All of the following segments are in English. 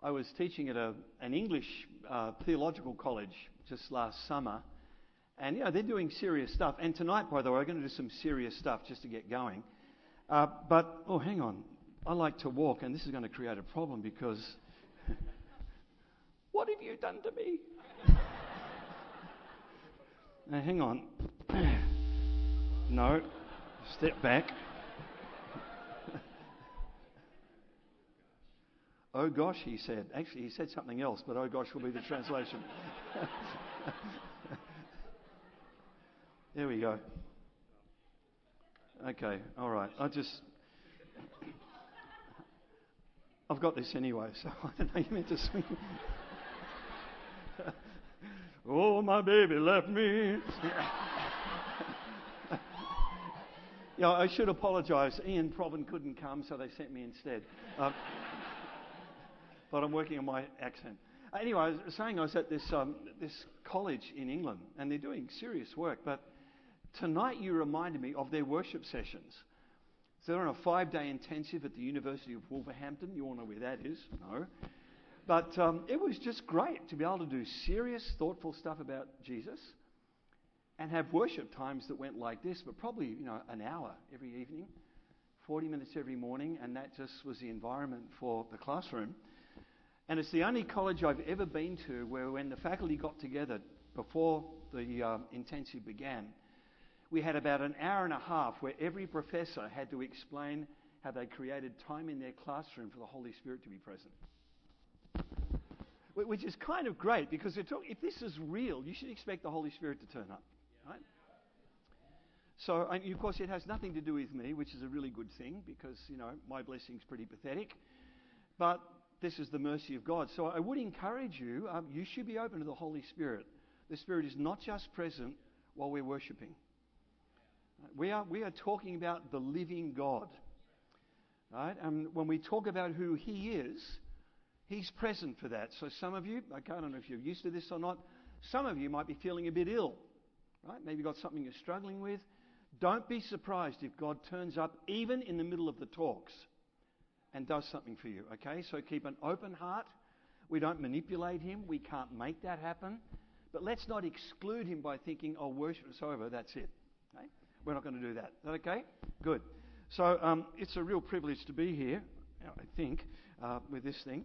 I was teaching at an English theological college just last summer, and they're doing serious stuff. And tonight, by the way, we're going to do some serious stuff just to get going. Hang on, I like to walk, and this is going to create a problem because what have you done to me? Now, hang on. No, step back. Oh gosh, he said. Actually, he said something else, but oh gosh will be the translation. There we go. Okay, all right. I've got this anyway, so I don't know you meant to swing. Oh, my baby left me. I should apologise. Ian Proven couldn't come, so they sent me instead. But I'm working on my accent. Anyway, I was saying I was at this college in England, and they're doing serious work. But tonight you reminded me of their worship sessions. So they're on a 5-day intensive at the University of Wolverhampton. You all know where that is? No. But it was just great to be able to do serious, thoughtful stuff about Jesus and have worship times that went like this, but probably, an hour every evening, 40 minutes every morning, and that just was the environment for the classroom. And it's the only college I've ever been to where when the faculty got together before the intensive began, we had about an hour and a half where every professor had to explain how they created time in their classroom for the Holy Spirit to be present. Which is kind of great, because if this is real, you should expect the Holy Spirit to turn up, right? So, and of course, it has nothing to do with me, which is a really good thing, because, my blessing's pretty pathetic. But this is the mercy of God. So I would encourage you, you should be open to the Holy Spirit. The Spirit is not just present while we're worshipping. We are talking about the living God, right? And when we talk about who He is, He's present for that. So some of you, I don't know if you're used to this or not, some of you might be feeling a bit ill, right? Maybe you've got something you're struggling with. Don't be surprised if God turns up even in the middle of the talks and does something for you, okay? So keep an open heart. We don't manipulate Him. We can't make that happen. But let's not exclude Him by thinking, worship is over, that's it. Okay? We're not going to do that. Is that okay? Good. So it's a real privilege to be here, I think, with this thing.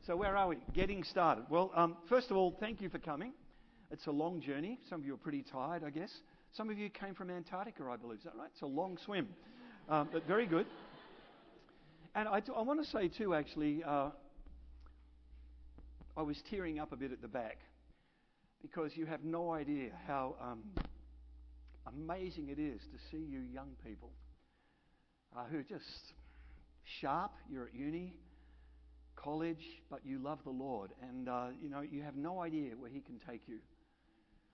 So where are we? Getting started. Well, first of all, thank you for coming. It's a long journey. Some of you are pretty tired, I guess. Some of you came from Antarctica, I believe. Is that right? It's a long swim. But very good. And I want to say too, actually, I was tearing up a bit at the back, because you have no idea how amazing it is to see you young people who are just sharp. You're at uni, college, but you love the Lord, and you have no idea where He can take you.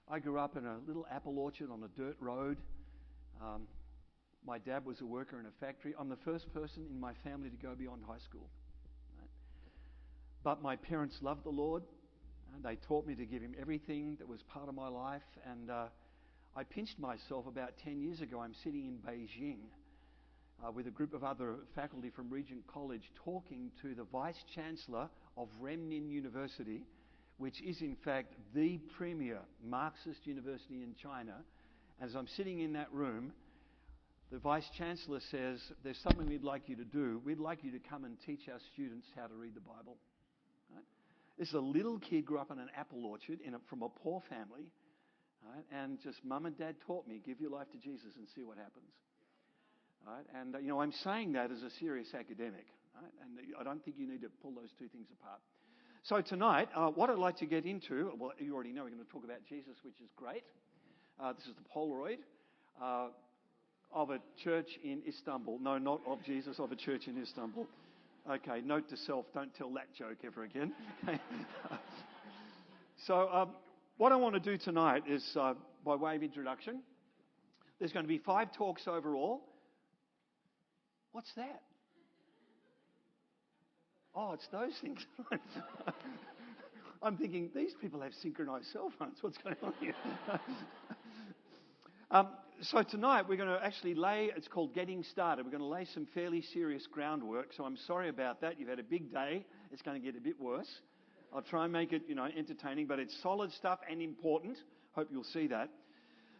I grew up in a little apple orchard on a dirt road. My dad was a worker in a factory. I'm the first person in my family to go beyond high school. Right? But my parents loved the Lord, and they taught me to give Him everything that was part of my life. And I pinched myself about 10 years ago. I'm sitting in Beijing with a group of other faculty from Regent College talking to the Vice Chancellor of Renmin University, which is in fact the premier Marxist university in China. As I'm sitting in that room, the Vice Chancellor says, there's something we'd like you to do. We'd like you to come and teach our students how to read the Bible. Right? This is a little kid, grew up in an apple orchard from a poor family, right? And just mum and dad taught me, give your life to Jesus and see what happens. Right? And, I'm saying that as a serious academic. Right? And I don't think you need to pull those two things apart. So tonight, what I'd like to get into, well, you already know we're going to talk about Jesus, which is great. This is the Polaroid of a church in Istanbul. No, not of Jesus, of a church in Istanbul. Okay, note to self, don't tell that joke ever again. So what I want to do tonight is, by way of introduction, there's going to be 5 talks overall. What's that? Oh, it's those things. I'm thinking, these people have synchronized cell phones. What's going on here? So tonight we're going to actually it's called Getting Started. We're going to lay some fairly serious groundwork. So I'm sorry about that. You've had a big day. It's going to get a bit worse. I'll try and make it, entertaining, but it's solid stuff and important. Hope you'll see that.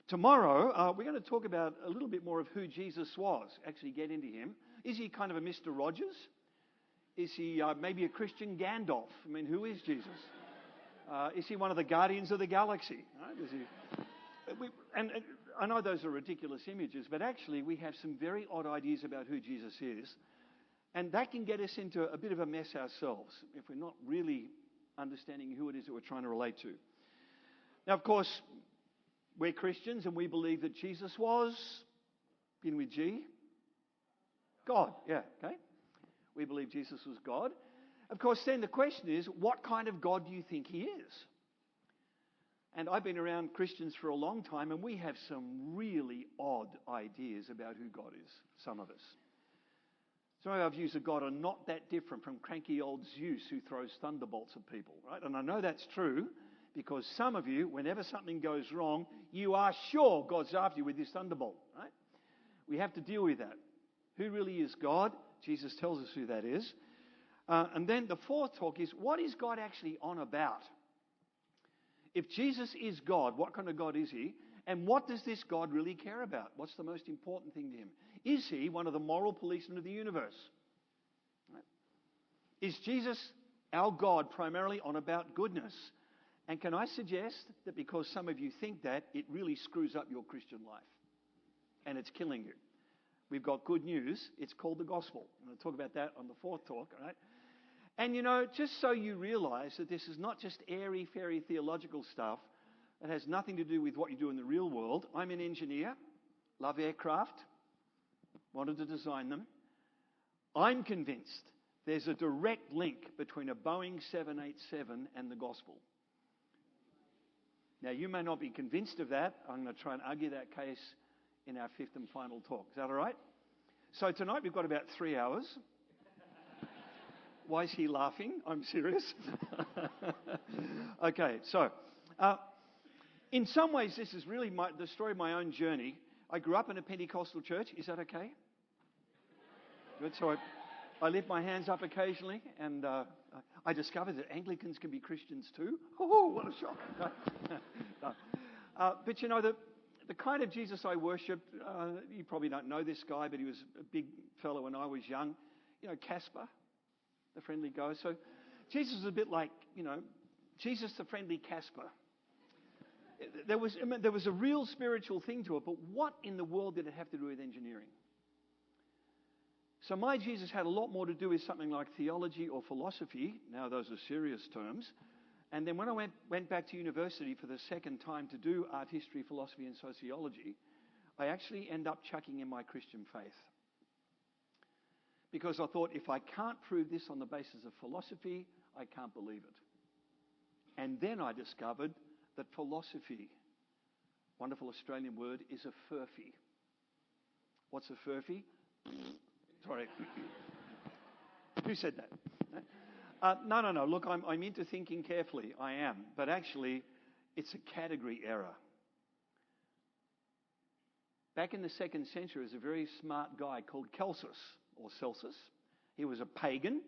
Tomorrow, we're going to talk about a little bit more of who Jesus was, actually get into him. Is he kind of a Mr. Rogers? Is he maybe a Christian Gandalf? I mean, who is Jesus? Is he one of the Guardians of the Galaxy? Right? Is he... And I know those are ridiculous images, but actually we have some very odd ideas about who Jesus is. And that can get us into a bit of a mess ourselves if we're not really understanding who it is that we're trying to relate to. Now, of course, we're Christians and we believe that Jesus was, begin with G, God. Yeah, okay. We believe Jesus was God. Of course, then the question is, what kind of God do you think he is? And I've been around Christians for a long time, and we have some really odd ideas about who God is, some of us. Some of our views of God are not that different from cranky old Zeus who throws thunderbolts at people, right? And I know that's true because some of you, whenever something goes wrong, you are sure God's after you with this thunderbolt, right? We have to deal with that. Who really is God? Jesus tells us who that is. And then the fourth talk is, what is God actually on about? If Jesus is God, what kind of God is he? And what does this God really care about? What's the most important thing to him? Is he one of the moral policemen of the universe? Right? Is Jesus, our God, primarily on about goodness? And can I suggest that because some of you think that, it really screws up your Christian life? And it's killing you. We've got good news. It's called the gospel. I'm going to talk about that on the fourth talk, all right? And, just so you realize that this is not just airy-fairy theological stuff that has nothing to do with what you do in the real world. I'm an engineer, love aircraft, wanted to design them. I'm convinced there's a direct link between a Boeing 787 and the gospel. Now, you may not be convinced of that. I'm going to try and argue that case in our fifth and final talk. Is that all right? So tonight we've got about 3 hours. Why is he laughing? I'm serious. Okay, so in some ways this is really the story of my own journey. I grew up in a Pentecostal church. Is that okay? Good. So I lift my hands up occasionally, and I discovered that Anglicans can be Christians too. Oh, what a shock. But the kind of Jesus I worshipped, you probably don't know this guy, but he was a big fellow when I was young. Casper, the friendly ghost. So Jesus was a bit like, Jesus the friendly Casper. There was a real spiritual thing to it, but what in the world did it have to do with engineering? So my Jesus had a lot more to do with something like theology or philosophy. Now those are serious terms. And then when I went back to university for the second time to do art history, philosophy and sociology, I actually end up chucking in my Christian faith. Because I thought, if I can't prove this on the basis of philosophy, I can't believe it. And then I discovered that philosophy, wonderful Australian word, is a furphy. What's a furphy? Sorry. Who said that? No. Look, I'm into thinking carefully. I am. But actually, it's a category error. Back in the 2nd century, there was a very smart guy called Celsus, or Celsus. He was a pagan,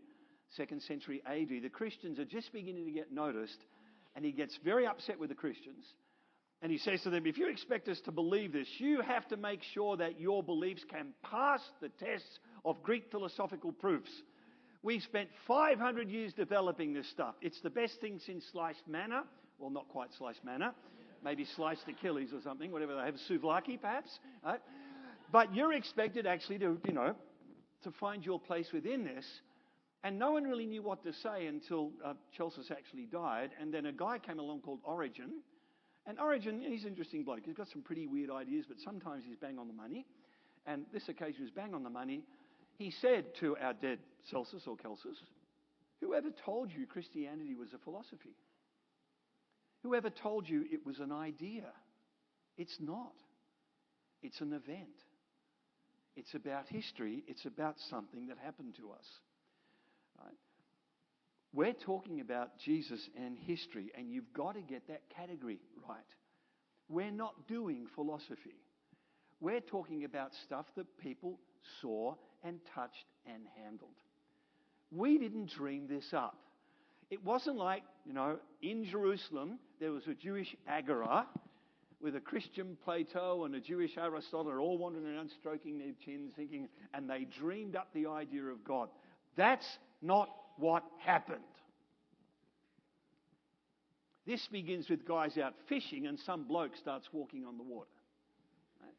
2nd century AD. The Christians are just beginning to get noticed, and he gets very upset with the Christians. And he says to them, if you expect us to believe this, you have to make sure that your beliefs can pass the tests of Greek philosophical proofs. We've spent 500 years developing this stuff. It's the best thing since sliced manna. Well, not quite sliced manna. Maybe sliced Achilles or something, whatever they have, souvlaki perhaps. Right? But you're expected actually to find your place within this. And no one really knew what to say until Celsus actually died. And then a guy came along called Origen. And Origen, he's an interesting bloke. He's got some pretty weird ideas, but sometimes he's bang on the money. And this occasion was bang on the money. He said to our dead Celsus or Celsus, whoever told you Christianity was a philosophy? Whoever told you it was an idea? It's not. It's an event. It's about history. It's about something that happened to us. Right? We're talking about Jesus and history, and you've got to get that category right. We're not doing philosophy. We're talking about stuff that people saw and touched and handled. We didn't dream this up. It wasn't like, in Jerusalem there was a Jewish agora with a Christian Plato and a Jewish Aristotle all wandering around stroking their chins thinking, and they dreamed up the idea of God. That's not what happened. This begins with guys out fishing and some bloke starts walking on the water. Right?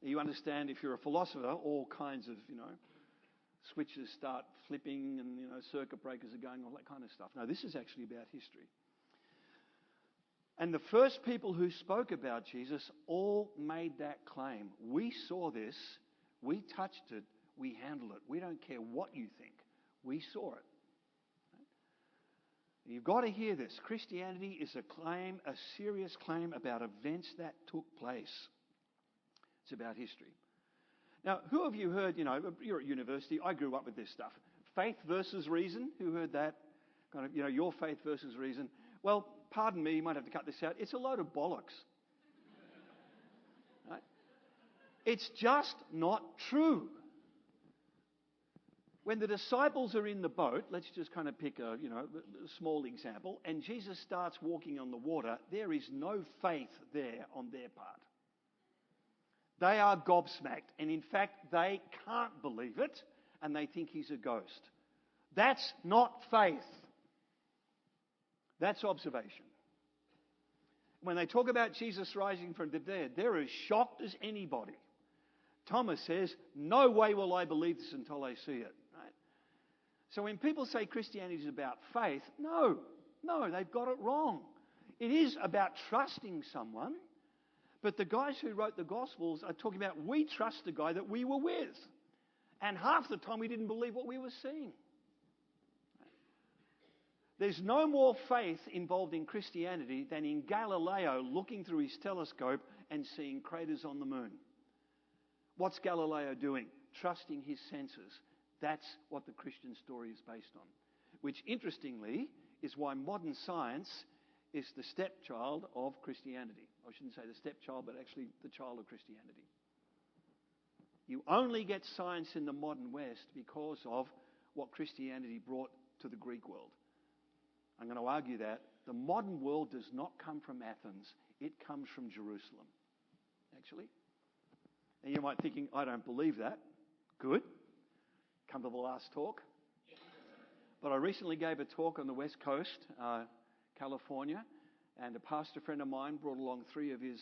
You understand, if you're a philosopher, all kinds of, switches start flipping and, circuit breakers are going, all that kind of stuff. No, this is actually about history. And the first people who spoke about Jesus all made that claim. We saw this, we touched it, we handled it. We don't care what you think. We saw it. You've got to hear this. Christianity is a claim, a serious claim about events that took place. It's about history. Now, who of you heard, you're at university, I grew up with this stuff. Faith versus reason, who heard that? Kind of, your faith versus reason. Well, pardon me, you might have to cut this out. It's a load of bollocks. Right? It's just not true. When the disciples are in the boat, let's just kind of pick a small example, and Jesus starts walking on the water, there is no faith there on their part. They are gobsmacked, and in fact, they can't believe it, and they think he's a ghost. That's not faith. That's observation. When they talk about Jesus rising from the dead, they're as shocked as anybody. Thomas says, no way will I believe this until I see it. Right? So when people say Christianity is about faith, no, they've got it wrong. It is about trusting someone. But the guys who wrote the Gospels are talking about, we trust the guy that we were with. And half the time we didn't believe what we were seeing. There's no more faith involved in Christianity than in Galileo looking through his telescope and seeing craters on the moon. What's Galileo doing? Trusting his senses. That's what the Christian story is based on. Which, interestingly, is why modern science is the stepchild of Christianity. I shouldn't say the stepchild, but actually the child of Christianity. You only get science in the modern West because of what Christianity brought to the Greek world. I'm going to argue that the modern world does not come from Athens. It comes from Jerusalem, actually. And you might be thinking, I don't believe that. Good. Come to the last talk. But I recently gave a talk on the West Coast, California, and a pastor friend of mine brought along 3 of his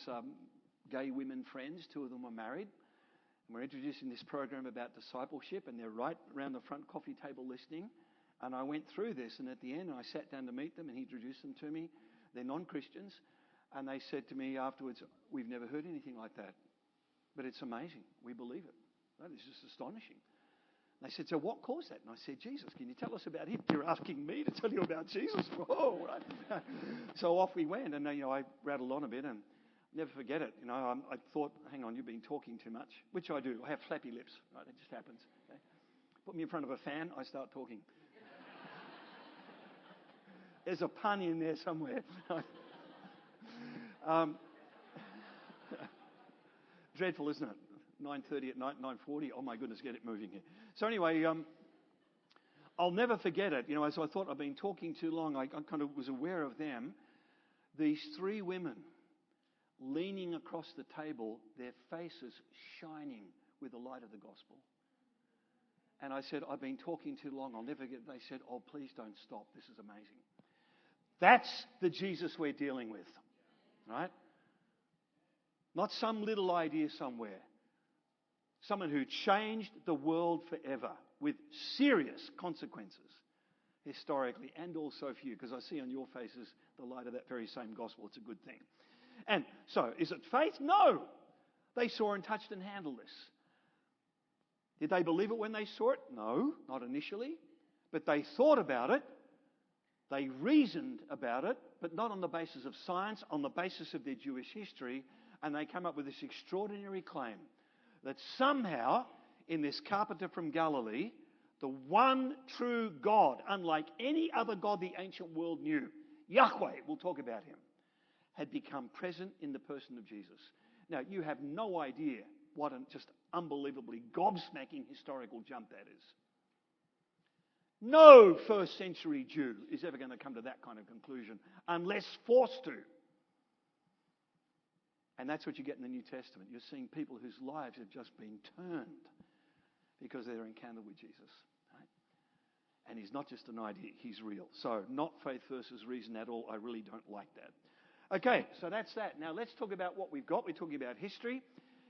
gay women friends. 2 of them were married. And we're introducing this program about discipleship, and they're right around the front coffee table listening. And I went through this, and at the end, I sat down to meet them, and he introduced them to me. They're non-Christians, and they said to me afterwards, we've never heard anything like that. But it's amazing. We believe it. That is just astonishing. They said, so what caused that? And I said, Jesus. Can you tell us about him? You're asking me to tell you about Jesus? Whoa, right? So off we went, and I rattled on a bit, and never forget it. I thought, hang on, you've been talking too much, which I do. I have flappy lips, right? It just happens. Okay? Put me in front of a fan, I start talking. There's a pun in there somewhere. Dreadful, isn't it? 9:30 at night, 9:40. Oh my goodness, get it moving here. So anyway, I'll never forget it. As I thought I've been talking too long, I kind of was aware of them. These 3 women leaning across the table, their faces shining with the light of the gospel. And I said, I've been talking too long. I'll never get it. They said, oh, please don't stop. This is amazing. That's the Jesus we're dealing with, right? Not some little idea somewhere. Someone who changed the world forever with serious consequences, historically and also for you, because I see on your faces the light of that very same gospel. It's a good thing. And so, is it faith? No. They saw and touched and handled this. Did they believe it when they saw it? No, not initially. But they thought about it. They reasoned about it, but not on the basis of science, on the basis of their Jewish history. And they come up with this extraordinary claim that somehow, in this carpenter from Galilee, the one true God, unlike any other God the ancient world knew, Yahweh, we'll talk about him, had become present in the person of Jesus. Now, you have no idea what a just unbelievably gobsmacking historical jump that is. No first century Jew is ever going to come to that kind of conclusion unless forced to. And that's what you get in the New Testament. You're seeing people whose lives have just been turned because of their encounter with Jesus. Right? And he's not just an idea, he's real. So, not faith versus reason at all. I really don't like that. Okay, so that's that. Now, let's talk about what we've got. We're talking about history.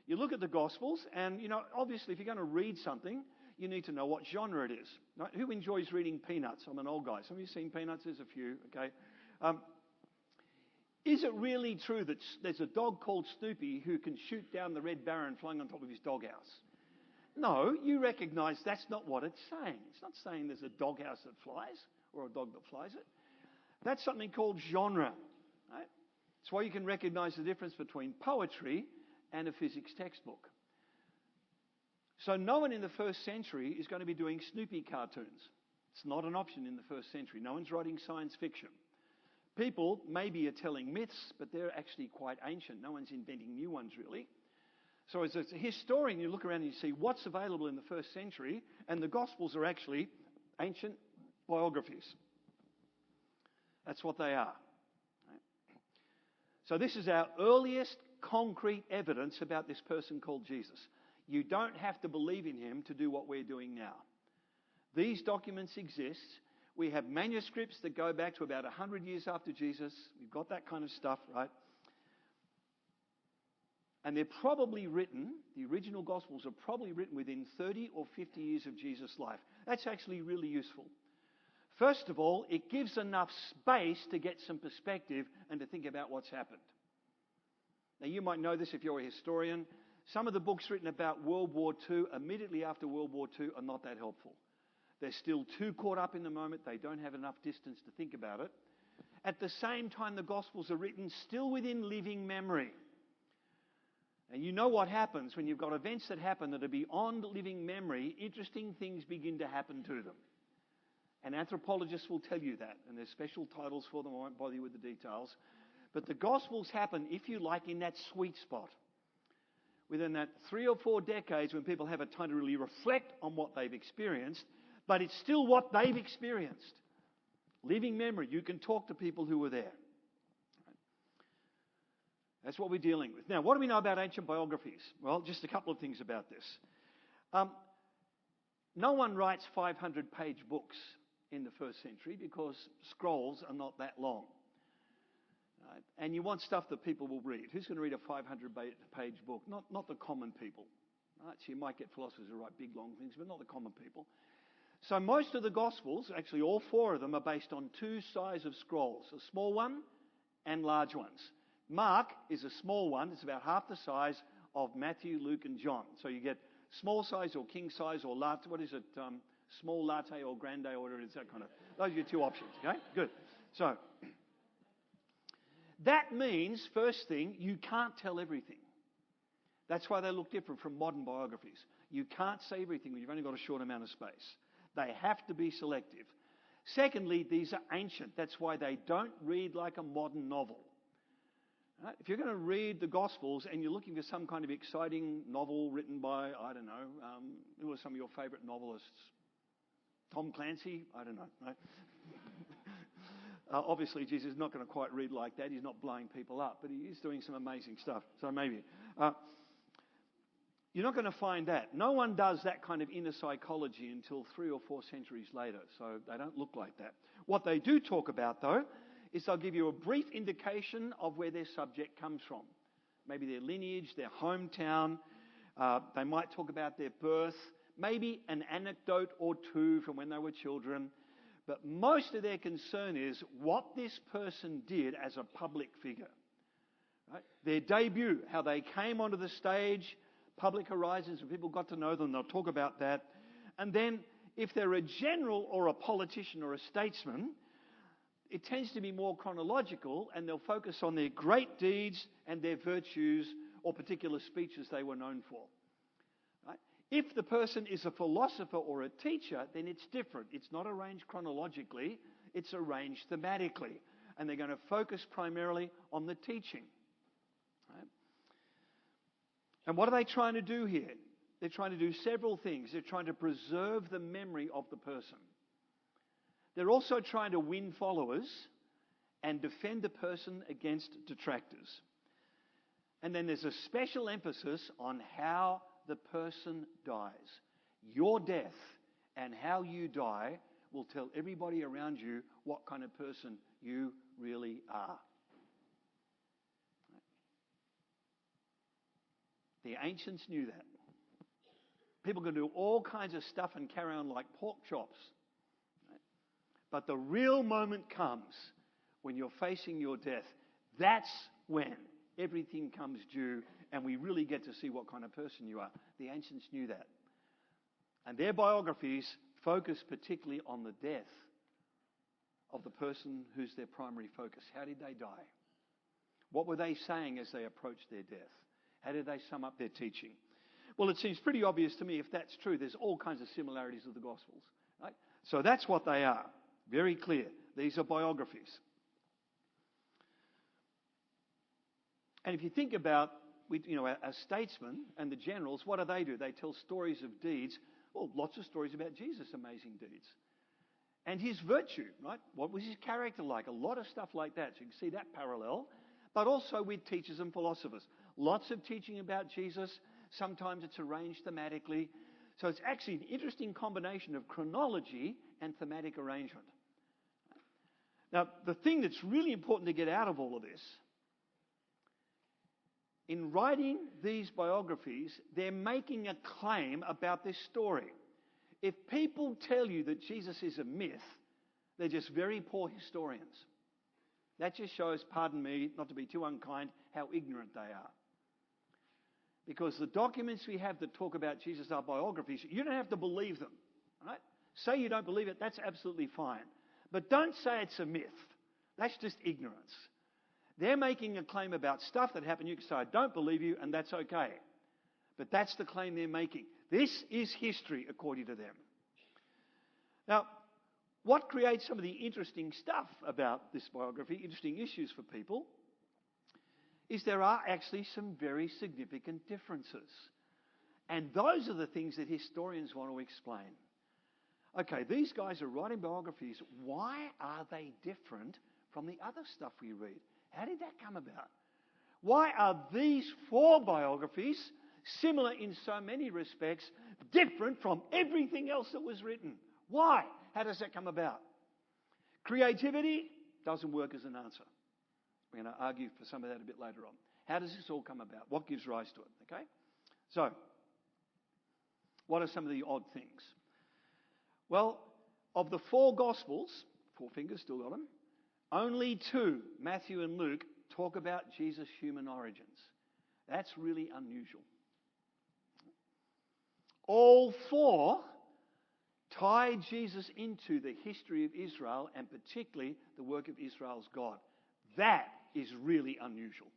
You look at the Gospels, and, obviously, if you're going to read something, you need to know what genre it is. Right? Who enjoys reading Peanuts? I'm an old guy. Some of you seen Peanuts? There's a few, okay? Is it really true that there's a dog called Snoopy who can shoot down the Red Baron flying on top of his doghouse? No, you recognise that's not what it's saying. It's not saying there's a doghouse that flies or a dog that flies it. That's something called genre. Right? It's why you can recognise the difference between poetry and a physics textbook. So no one in the first century is going to be doing Snoopy cartoons. It's not an option in the first century. No one's writing science fiction. People maybe are telling myths, but they're actually quite ancient. No one's inventing new ones, really. So as a historian, you look around and you see what's available in the first century, and the Gospels are actually ancient biographies. That's what they are. Right? So this is our earliest concrete evidence about this person called Jesus. You don't have to believe in him to do what we're doing now. These documents exist. We have manuscripts that go back to about 100 years after Jesus. We've got that kind of stuff, right? And they're probably written, the original Gospels are probably written within 30 or 50 years of Jesus' life. That's actually really useful. First of all, it gives enough space to get some perspective and to think about what's happened. Now, you might know this if you're a historian. Some of the books written about World War II, immediately after World War II, are not that helpful. They're still too caught up in the moment. They don't have enough distance to think about it. At the same time, the Gospels are written still within living memory. And you know what happens when you've got events that happen that are beyond living memory, interesting things begin to happen to them. And anthropologists will tell you that. And there's special titles for them. I won't bother you with the details. But the Gospels happen, if you like, in that sweet spot. Within that 3 or 4 decades when people have a time to really reflect on what they've experienced, but it's still what they've experienced. Living memory. You can talk to people who were there. That's what we're dealing with. Now, what do we know about ancient biographies? Well, just a couple of things about this. No one writes 500-page books in the first century because scrolls are not that long. Right? And you want stuff that people will read. Who's going to read a 500-page book? Not the common people. Right? So you might get philosophers who write big, long things, but not the common people. So most of the Gospels, actually all 4 of them, are based on 2 sizes of scrolls, a small one and large ones. Mark is a small one. It's about half the size of Matthew, Luke, and John. So you get small size or king size or latte. What is it? Small latte or grande or whatever it is, that kind of. Those are your 2 options, okay? Good. So that means, first thing, you can't tell everything. That's why they look different from modern biographies. You can't say everything when you've only got a short amount of space. They have to be selective. Secondly, these are ancient. That's why they don't read like a modern novel. Right? If you're going to read the Gospels and you're looking for some kind of exciting novel written by, I don't know, who are some of your favourite novelists? Tom Clancy? I don't know. Right? Obviously, Jesus is not going to quite read like that. He's not blowing people up, but he is doing some amazing stuff. So maybe. You're not going to find that. No one does that kind of inner psychology until 3 or 4 centuries later, so they don't look like that. What they do talk about, though, is they'll give you a brief indication of where their subject comes from. Maybe their lineage, their hometown. They might talk about their birth. Maybe an anecdote or 2 from when they were children. But most of their concern is what this person did as a public figure. Right? Their debut, how they came onto the stage, public horizons, when people got to know them, they'll talk about that. And then if they're a general or a politician or a statesman, it tends to be more chronological, and they'll focus on their great deeds and their virtues or particular speeches they were known for. Right? If the person is a philosopher or a teacher, then it's different. It's not arranged chronologically, it's arranged thematically. And they're going to focus primarily on the teaching. Right? And what are they trying to do here? They're trying to do several things. They're trying to preserve the memory of the person. They're also trying to win followers and defend a person against detractors. And then there's a special emphasis on how the person dies. Your death and how you die will tell everybody around you what kind of person you really are. The ancients knew that. People can do all kinds of stuff and carry on like pork chops. But the real moment comes when you're facing your death. That's when everything comes due and we really get to see what kind of person you are. The ancients knew that. And their biographies focus particularly on the death of the person who's their primary focus. How did they die? What were they saying as they approached their death? How did they sum up their teaching? Well, it seems pretty obvious to me if that's true. There's all kinds of similarities with the Gospels. Right? So that's what they are. Very clear. These are biographies. And if you think about a statesman and the generals, what do? They tell stories of deeds. Well, lots of stories about Jesus' amazing deeds. And his virtue, right? What was his character like? A lot of stuff like that. So you can see that parallel. But also with teachers and philosophers. Lots of teaching about Jesus. Sometimes it's arranged thematically. So it's actually an interesting combination of chronology and thematic arrangement. Now, the thing that's really important to get out of all of this, in writing these biographies, they're making a claim about this story. If people tell you that Jesus is a myth, they're just very poor historians. That just shows, pardon me, not to be too unkind, how ignorant they are. Because the documents we have that talk about Jesus are biographies, you don't have to believe them. Right? Say you don't believe it, that's absolutely fine. But don't say it's a myth. That's just ignorance. They're making a claim about stuff that happened. You can say, I don't believe you, and that's okay. But that's the claim they're making. This is history, according to them. Now, what creates some of the interesting stuff about this biography, interesting issues for people, is there are actually some very significant differences. And those are the things that historians want to explain. Okay, these guys are writing biographies. Why are they different from the other stuff we read? How did that come about? Why are these 4 biographies, similar in so many respects, different from everything else that was written? Why? How does that come about? Creativity doesn't work as an answer. We're going to argue for some of that a bit later on. How does this all come about? What gives rise to it? Okay? So, what are some of the odd things? Well, of the 4 Gospels, 4 fingers, still got them, only 2, Matthew and Luke, talk about Jesus' human origins. That's really unusual. All 4 tie Jesus into the history of Israel and particularly the work of Israel's God. That is really unusual.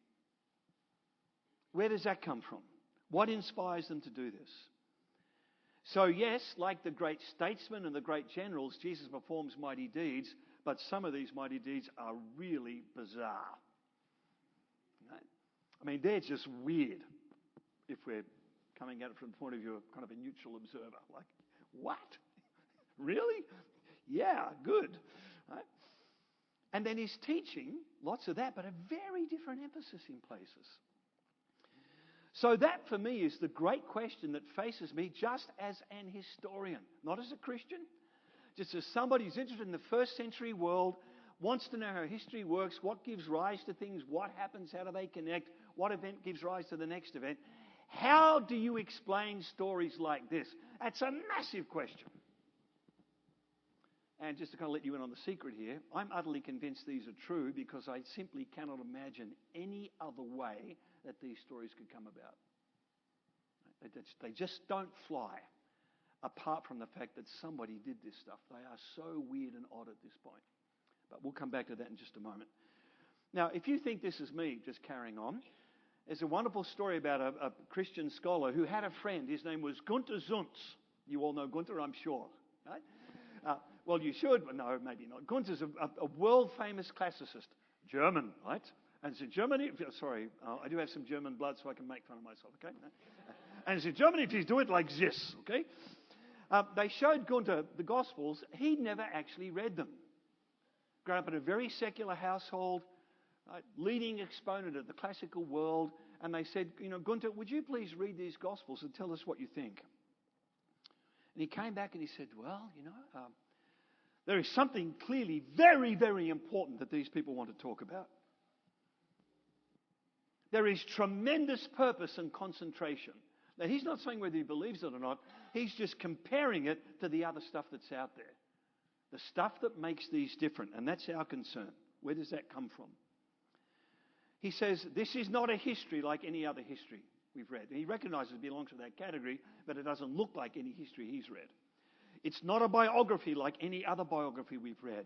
Where does that come from? What inspires them to do this? So yes, like the great statesmen and the great generals, Jesus performs mighty deeds, but some of these mighty deeds are really bizarre. Right? I mean, they're just weird if we're coming at it from the point of view of kind of a neutral observer. Like, what? Really? Yeah, good. Right? And then his teaching, lots of that, but a very different emphasis in places. So that, for me, is the great question that faces me just as an historian, not as a Christian, just as somebody who's interested in the first century world, wants to know how history works, what gives rise to things, what happens, how do they connect, what event gives rise to the next event. How do you explain stories like this? That's a massive question. And just to kind of let you in on the secret here, I'm utterly convinced these are true because I simply cannot imagine any other way that these stories could come about. They just don't fly apart from the fact that somebody did this stuff. They are so weird and odd at this point. But we'll come back to that in just a moment. Now, if you think this is me just carrying on, there's a wonderful story about a Christian scholar who had a friend. His name was Gunther Zuntz. You all know Gunther, I'm sure. Right? Well, you should, but no, maybe not. Gunther's a world-famous classicist. German, right? And it's in Germany, sorry, I do have some German blood so I can make fun of myself, okay? And it's in Germany, please do it like this, okay? They showed Gunther the Gospels. He'd never actually read them. Grown up in a very secular household, leading exponent of the classical world, and they said, Gunther, would you please read these Gospels and tell us what you think? And he came back and he said, well, there is something clearly very, very important that these people want to talk about. There is tremendous purpose and concentration. Now, he's not saying whether he believes it or not. He's just comparing it to the other stuff that's out there. The stuff that makes these different. And that's our concern. Where does that come from? He says, this is not a history like any other history we've read. He recognizes it belongs to that category, but it doesn't look like any history he's read. It's not a biography like any other biography we've read.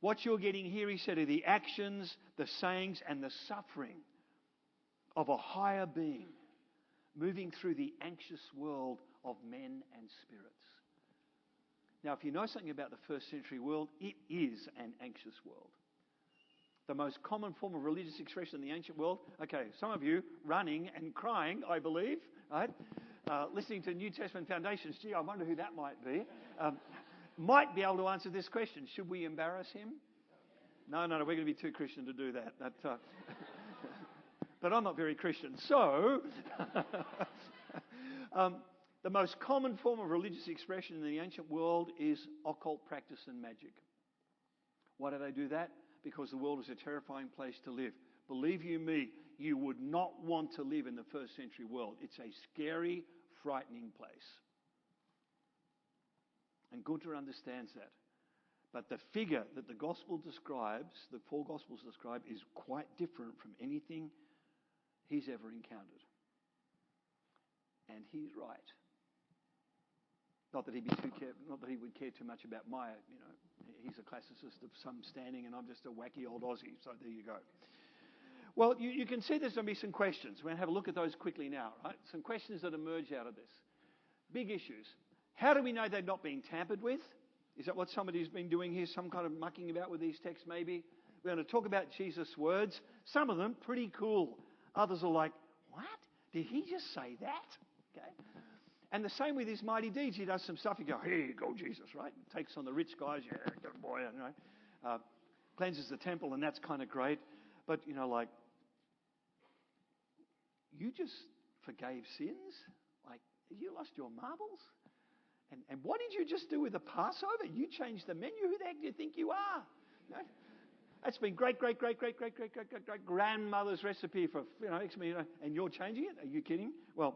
What you're getting here, he said, are the actions, the sayings, and the suffering of a higher being moving through the anxious world of men and spirits. Now, if you know something about the first century world, it is an anxious world. The most common form of religious expression in the ancient world, okay, some of you running and crying, I believe, right? Listening to New Testament foundations, gee, I wonder who that might be, might be able to answer this question. Should we embarrass him? No, we're going to be too Christian to do that. But I'm not very Christian. So, the most common form of religious expression in the ancient world is occult practice and magic. Why do they do that? Because the world is a terrifying place to live. Believe you me, you would not want to live in the first century world. It's a scary, frightening place. And Gunther understands that. But the figure that the gospel describes, the four gospels describe, is quite different from anything he's ever encountered. And he's right. Not that he would care too much about my, he's a classicist of some standing and I'm just a wacky old Aussie. So there you go. Well, you can see there's going to be some questions. We're going to have a look at those quickly now, right? Some questions that emerge out of this. Big issues. How do we know they're not being tampered with? Is that what somebody's been doing here? Some kind of mucking about with these texts maybe? We're going to talk about Jesus' words. Some of them pretty cool. Others are like, what? Did he just say that? Okay. And the same with his mighty deeds. He does some stuff. You go, here you go, Jesus, right? Takes on the rich guys. Yeah, good boy. Cleanses the temple, and that's kind of great. But, you just forgave sins? Like, you lost your marbles? And what did you just do with the Passover? You changed the menu. Who the heck do you think you are? That's been great grandmother's recipe for, and you're changing it? Are you kidding? Well,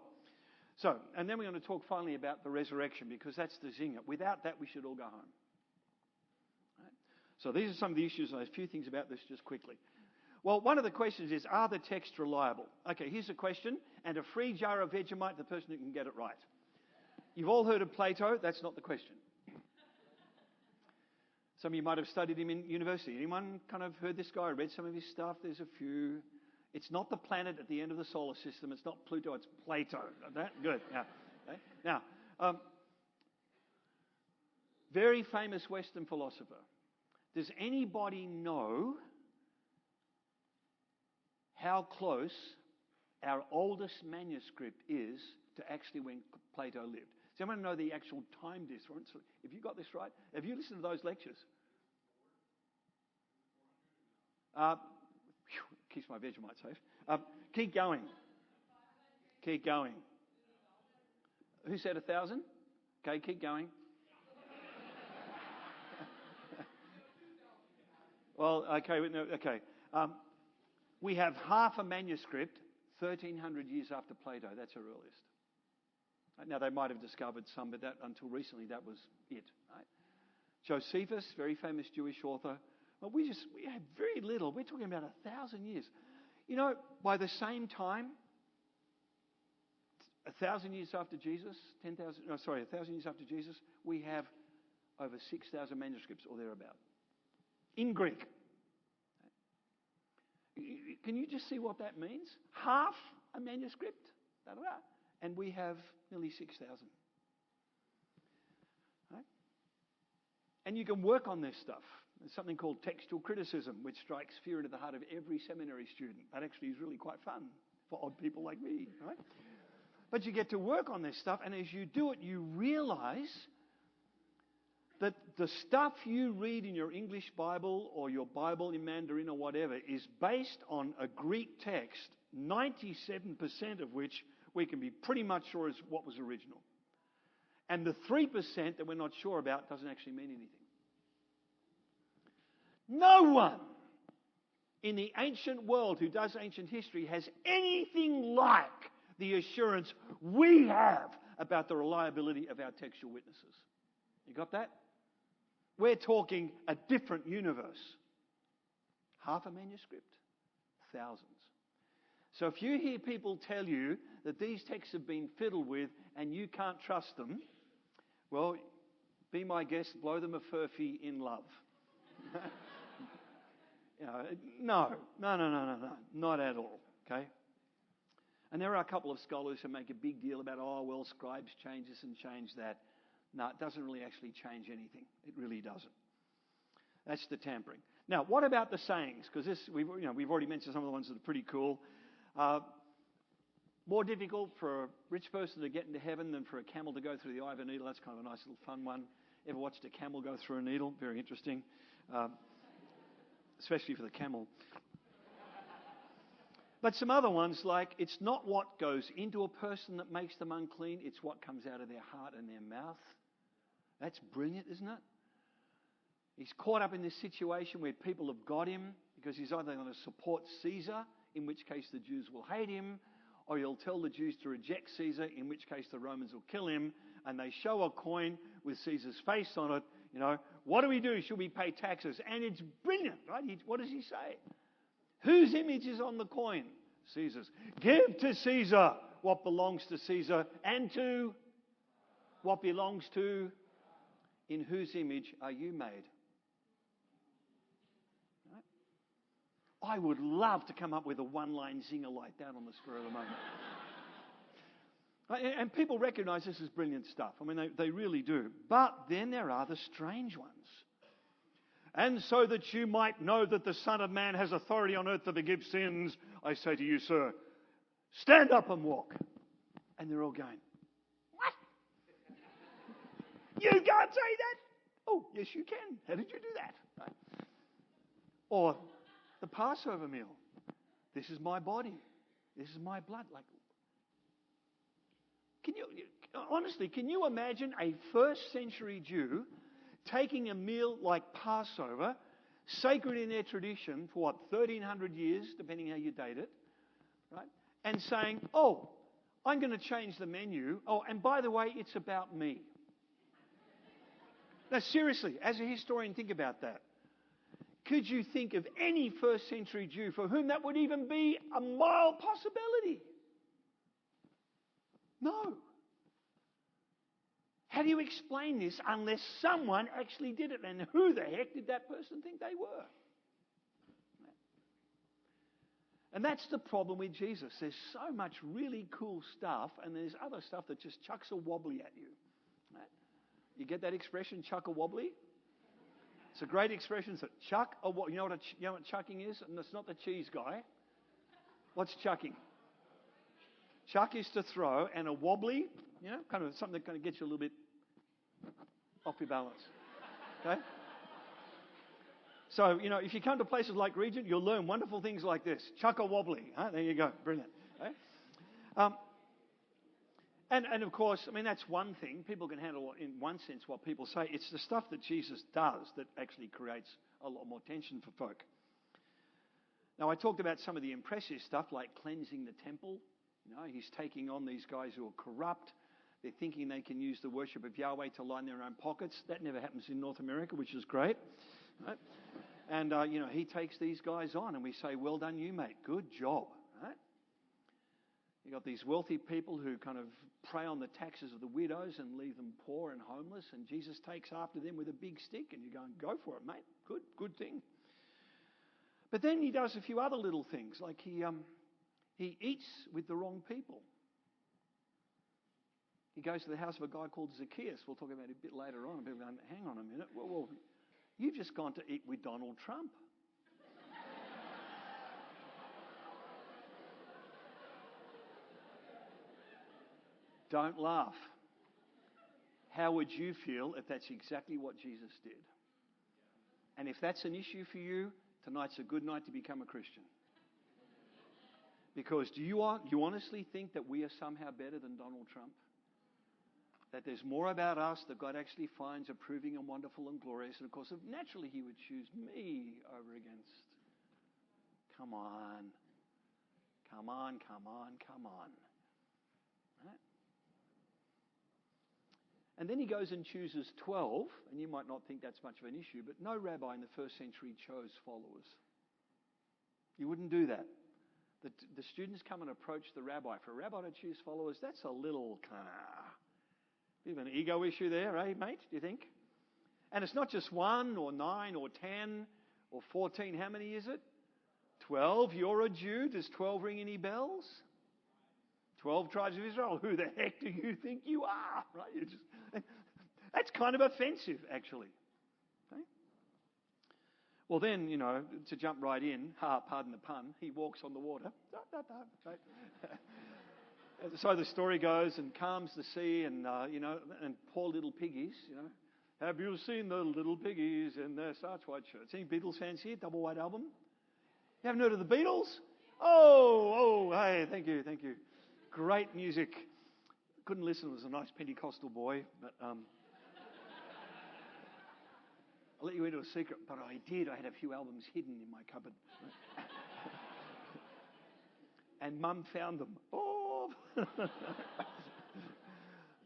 and then we're going to talk finally about the resurrection, because that's the zinger. Without that, we should all go home. Right? So these are some of the issues, and a few things about this just quickly. Well, one of the questions is, are the texts reliable? Okay, here's a question, and a free jar of Vegemite, the person who can get it right. You've all heard of Plato. That's not the question. Some of you might have studied him in university. Anyone kind of heard this guy, read some of his stuff? There's a few. It's not the planet at the end of the solar system. It's not Pluto. It's Plato. Good. Yeah. Okay. Now, very famous Western philosopher. Does anybody know how close our oldest manuscript is to actually when Plato lived? Does anyone know the actual time difference? Have you got this right? Have you listened to those lectures? Keeps my Vegemite safe. Keep going. Keep going. Who said 1,000? Okay, keep going. Well, okay. Okay. We have half a manuscript 1,300 years after Plato. That's our earliest. Now, they might have discovered some, but until recently, that was it. Right? Josephus, very famous Jewish author. Well, we have very little. We're talking about 1,000 years. By the same time, 1,000 years after Jesus, 1,000 years after Jesus, we have over 6,000 manuscripts or thereabout in Greek. Can you just see what that means? Half a manuscript, and we have nearly 6,000. Right? And you can work on this stuff. There's something called textual criticism, which strikes fear into the heart of every seminary student. That actually is really quite fun for odd people like me. Right? But you get to work on this stuff, and as you do it, you realize that the stuff you read in your English Bible or your Bible in Mandarin or whatever is based on a Greek text, 97% of which we can be pretty much sure is what was original. And the 3% that we're not sure about doesn't actually mean anything. No one in the ancient world who does ancient history has anything like the assurance we have about the reliability of our textual witnesses. You got that? We're talking a different universe. Half a manuscript, thousands. So if you hear people tell you that these texts have been fiddled with and you can't trust them, well, be my guest, blow them a furphy in love. No, not at all, okay? And there are a couple of scholars who make a big deal about, scribes change this and change that. No, it doesn't really actually change anything. It really doesn't. That's the tampering. Now, what about the sayings? Because we've already mentioned some of the ones that are pretty cool. More difficult for a rich person to get into heaven than for a camel to go through the eye of a needle. That's kind of a nice little fun one. Ever watched a camel go through a needle? Very interesting. Especially for the camel. But some other ones like, it's not what goes into a person that makes them unclean, it's what comes out of their heart and their mouth. That's brilliant, isn't it? He's caught up in this situation where people have got him because he's either going to support Caesar, in which case the Jews will hate him, or he'll tell the Jews to reject Caesar, in which case the Romans will kill him, and they show a coin with Caesar's face on it. What do we do? Should we pay taxes? And it's brilliant, right? What does he say? Whose image is on the coin? Caesar's. Give to Caesar what belongs to Caesar, and to what belongs to, in whose image are you made? Right? I would love to come up with a one-line zinger like that on the spur of the moment. And people recognize this as brilliant stuff. I mean, they really do. But then there are the strange ones. And so that you might know that the Son of Man has authority on earth to forgive sins, I say to you, sir, stand up and walk. And they're all going, what? You can't say that? Oh, yes, you can. How did you do that? Right. Or the Passover meal. This is my body. This is my blood. Like, can you imagine a first century Jew taking a meal like Passover, sacred in their tradition for 1,300 years, depending how you date it, right? And saying, I'm going to change the menu. Oh, and by the way, it's about me. Now, seriously, as a historian, think about that. Could you think of any first century Jew for whom that would even be a mild possibility? No. How do you explain this unless someone actually did it? And who the heck did that person think they were? And that's the problem with Jesus. There's so much really cool stuff, and there's other stuff that just chucks a wobbly at you. Right? You get that expression, chuck a wobbly? It's a great expression. So chuck a wobbly. You know what chucking is? And it's not the cheese guy. What's chucking? Chuck is to throw, and a wobbly, kind of something that kind of gets you a little bit off your balance. Okay? So, if you come to places like Regent, you'll learn wonderful things like this. Chuck a wobbly. Huh? There you go. Brilliant. Okay? And of course, I mean, that's one thing. People can handle, in one sense, what people say. It's the stuff that Jesus does that actually creates a lot more tension for folk. Now, I talked about some of the impressive stuff like cleansing the temple. He's taking on these guys who are corrupt. They're thinking they can use the worship of Yahweh to line their own pockets. That never happens in North America, which is great. Right? And, he takes these guys on and we say, well done you, mate. Good job. Right? You've got these wealthy people who kind of prey on the taxes of the widows and leave them poor and homeless. And Jesus takes after them with a big stick and you're going, go for it, mate. Good thing. But then he does a few other little things, like he eats with the wrong people. He goes to the house of a guy called Zacchaeus. We'll talk about it a bit later on. And people going, hang on a minute. Well, you've just gone to eat with Donald Trump. Don't laugh. How would you feel if that's exactly what Jesus did? And if that's an issue for you, tonight's a good night to become a Christian. Because do you honestly think that we are somehow better than Donald Trump? That there's more about us that God actually finds approving and wonderful and glorious. And of course, naturally he would choose me over against. Come on. Come on, come on, come on. Right? And then he goes and chooses 12, and you might not think that's much of an issue, but no rabbi in the first century chose followers. You wouldn't do that. The students come and approach the rabbi. For a rabbi to choose followers, that's a little kind of bit of an ego issue there, eh, mate? Do you think? And it's not just 1 or 9 or 10 or 14. How many is it? 12. You're a Jew. Does 12 ring any bells? 12 tribes of Israel. Who the heck do you think you are? Right? That's kind of offensive, actually. Okay? Well, then, to jump right in, pardon the pun, he walks on the water. Right? So the story goes and calms the sea and, and poor little piggies, Have you seen the little piggies in their starch white shirts? Any Beatles fans here? Double white album? You haven't heard of the Beatles? Oh, hey, thank you. Great music. Couldn't listen. I was a nice Pentecostal boy, but I'll let you into a secret. But I had a few albums hidden in my cupboard. And Mum found them. Oh!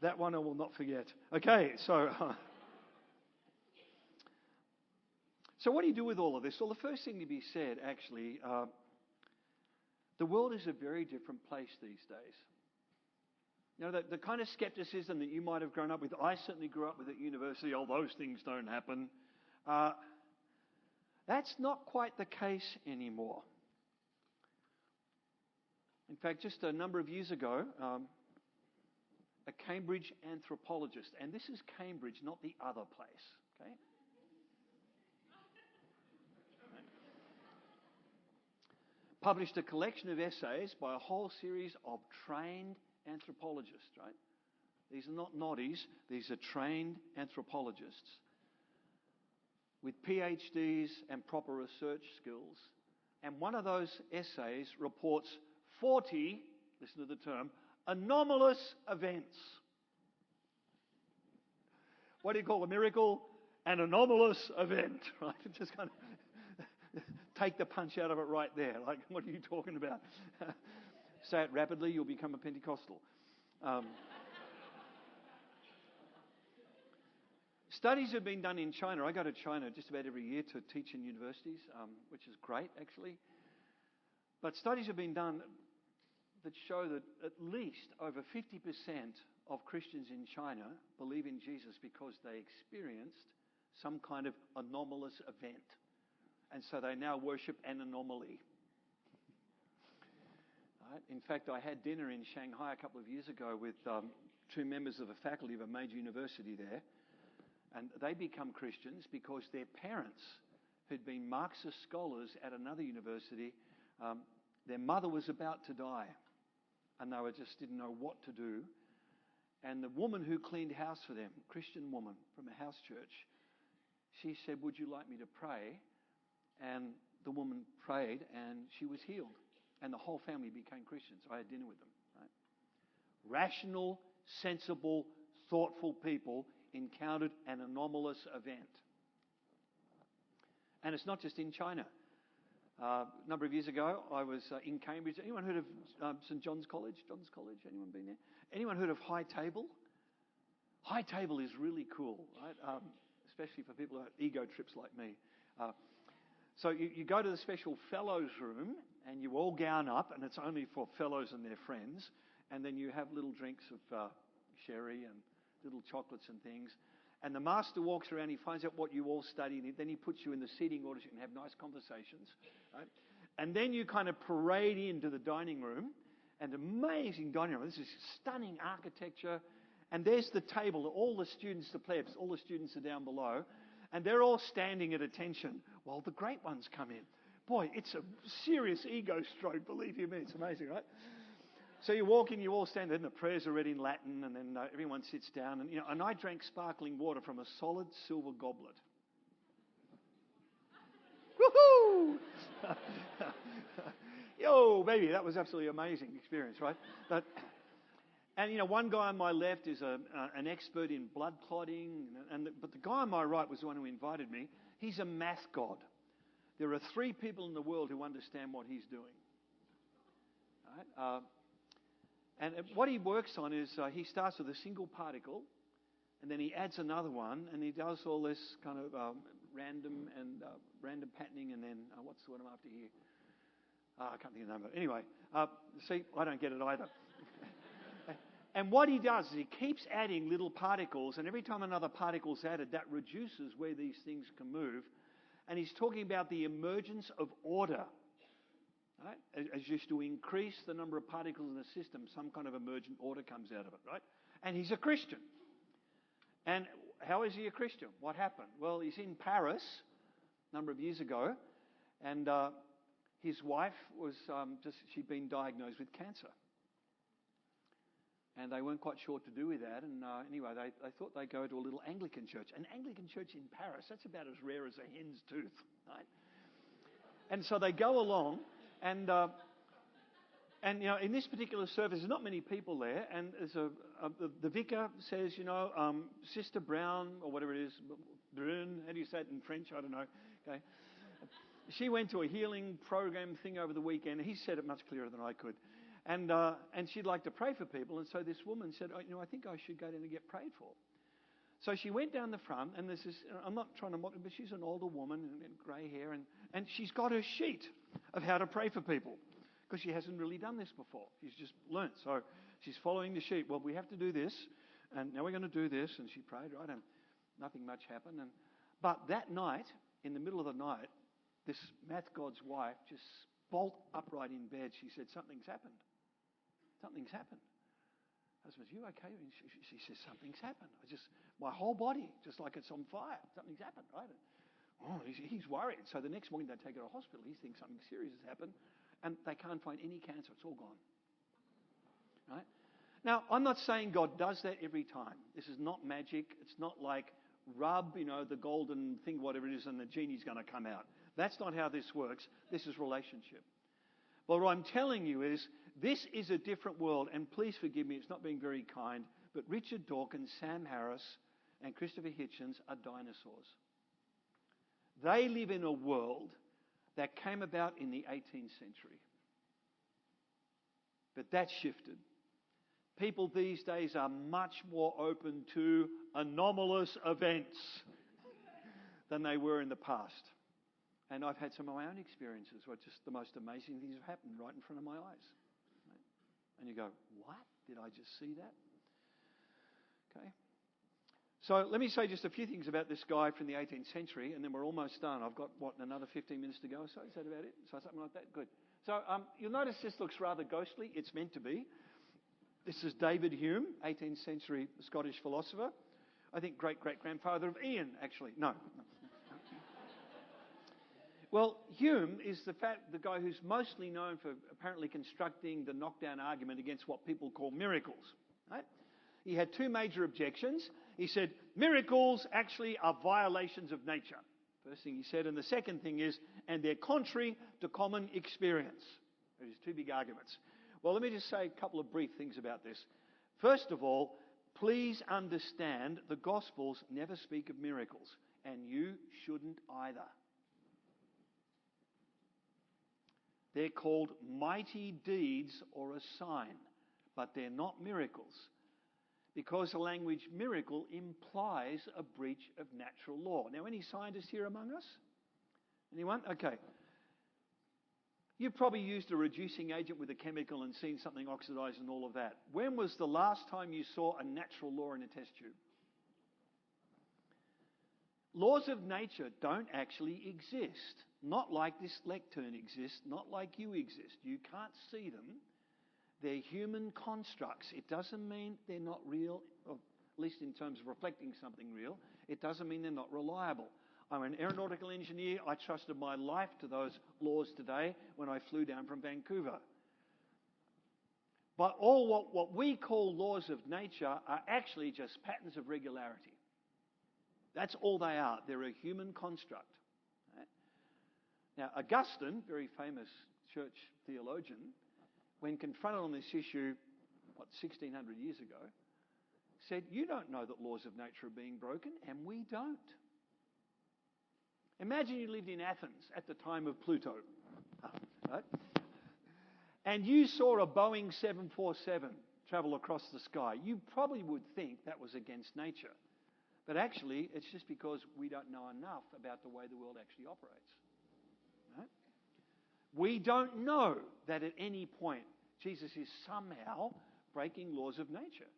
That one I will not forget. Okay, so what do you do with all of this? Well, the first thing to be said, actually, the world is a very different place these days. The kind of skepticism that you might have grown up with, I certainly grew up with at university, those things don't happen. That's not quite the case anymore. In fact, just a number of years ago, a Cambridge anthropologist, and this is Cambridge, not the other place, okay? Published a collection of essays by a whole series of trained anthropologists, right? These are not noddies, these are trained anthropologists with PhDs and proper research skills. And one of those essays reports 40, listen to the term, anomalous events. What do you call a miracle? An anomalous event, right? Just kind of take the punch out of it right there. Like, what are you talking about? Say it rapidly, you'll become a Pentecostal. Studies have been done in China. I go to China just about every year to teach in universities, which is great, actually. But studies have been done that show that at least over 50% of Christians in China believe in Jesus because they experienced some kind of anomalous event. And so they now worship an anomaly. Right? In fact, I had dinner in Shanghai a couple of years ago with 2 members of the faculty of a major university there. And they become Christians because their parents, who'd been Marxist scholars at another university, their mother was about to die. And they just didn't know what to do. And the woman who cleaned house for them, Christian woman from a house church, she said, "Would you like me to pray?" And the woman prayed and she was healed. And the whole family became Christians. I had dinner with them. Right? Rational, sensible, thoughtful people encountered an anomalous event. And it's not just in China. A number of years ago, I was in Cambridge. Anyone heard of St. John's College? John's College? Anyone been there? Anyone heard of High Table? High Table is really cool, right? Especially for people who have ego trips like me. So you go to the special fellows room and you all gown up, and it's only for fellows and their friends. And then you have little drinks of sherry and little chocolates and things. And the master walks around, he finds out what you all studied, and then he puts you in the seating order so you can have nice conversations. Right? And then you kind of parade into the dining room, an amazing dining room. This is stunning architecture. And there's the table, all the students, the plebs, all the students are down below. And they're all standing at attention while the great ones come in. Boy, it's a serious ego stroke, believe you me. It's amazing, right? So you walk in, you all stand there, and the prayers are read in Latin, and then everyone sits down. And I drank sparkling water from a solid silver goblet. Woohoo! Yo, baby, that was absolutely amazing experience, right? And one guy on my left is an expert in blood clotting, but the guy on my right was the one who invited me. He's a math god. There are 3 people in the world who understand what he's doing. Right? And what he works on is he starts with a single particle, and then he adds another one, and he does all this kind of random patterning, and then what's the one I'm after here? I can't think of the number. Anyway, see, I don't get it either. And what he does is he keeps adding little particles, and every time another particle is added, that reduces where these things can move. And he's talking about the emergence of order. Right? As just to increase the number of particles in the system, some kind of emergent order comes out of it, right? And he's a Christian. And how is he a Christian? What happened? Well, he's in Paris a number of years ago, and his wife was she'd been diagnosed with cancer. And they weren't quite sure what to do with that. And anyway, they thought they'd go to a little Anglican church. An Anglican church in Paris, that's about as rare as a hen's tooth, right? And so they go along, and in this particular service, there's not many people there. And there's the vicar says, Sister Brown, or whatever it is, Brune, how do you say it in French? I don't know. Okay. She went to a healing program thing over the weekend. He said it much clearer than I could. And she'd like to pray for people. And so this woman said, I think I should go down and get prayed for. So she went down the front, and this is, I'm not trying to mock her, but she's an older woman and grey hair. And she's got her sheet of how to pray for people, because she hasn't really done this before. She's just learnt. So she's following the sheet. Well, we have to do this, and now we're going to do this. And she prayed, right? And nothing much happened. But that night, in the middle of the night, this math god's wife just bolt upright in bed. She said, something's happened. Something's happened. Husband, you okay? And she says, something's happened. My whole body, just like it's on fire. Something's happened, right? Oh, he's worried. So the next morning they take her to hospital. He thinks something serious has happened. And they can't find any cancer. It's all gone. Right? Now, I'm not saying God does that every time. This is not magic. It's not like rub, the golden thing, whatever it is, and the genie's going to come out. That's not how this works. This is relationship. But what I'm telling you is, this is a different world. And please forgive me, it's not being very kind, but Richard Dawkins, Sam Harris, and Christopher Hitchens are dinosaurs. They live in a world that came about in the 18th century. But that's shifted. People these days are much more open to anomalous events than they were in the past. And I've had some of my own experiences where just the most amazing things have happened right in front of my eyes. And you go, what? Did I just see that? Okay. So let me say just a few things about this guy from the 18th century, and then we're almost done. I've got, another 15 minutes to go or so? Is that about it? So something like that? Good. So you'll notice this looks rather ghostly. It's meant to be. This is David Hume, 18th century Scottish philosopher. I think great-great-grandfather of Ian, actually. No. Well, Hume is the guy who's mostly known for apparently constructing the knockdown argument against what people call miracles. Right? He had 2 major objections. He said, miracles actually are violations of nature. First thing he said. And the second thing is, and they're contrary to common experience. There's 2 big arguments. Well, let me just say a couple of brief things about this. First of all, please understand the Gospels never speak of miracles, and you shouldn't either. They're called mighty deeds or a sign, but they're not miracles, because the language miracle implies a breach of natural law. Now, any scientists here among us? Anyone? Okay. You've probably used a reducing agent with a chemical and seen something oxidize and all of that. When was the last time you saw a natural law in a test tube? Laws of nature don't actually exist. Not like this lectern exists, not like you exist. You can't see them. They're human constructs. It doesn't mean they're not real, or at least in terms of reflecting something real. It doesn't mean they're not reliable. I'm an aeronautical engineer. I trusted my life to those laws today when I flew down from Vancouver. But all what we call laws of nature are actually just patterns of regularity. That's all they are. They're a human construct. Right? Now, Augustine, very famous church theologian, when confronted on this issue, 1600 years ago, said, you don't know that laws of nature are being broken, and we don't. Imagine you lived in Athens at the time of Pluto, right? And you saw a Boeing 747 travel across the sky. You probably would think that was against nature. But actually, it's just because we don't know enough about the way the world actually operates. Right? We don't know that at any point Jesus is somehow breaking laws of nature.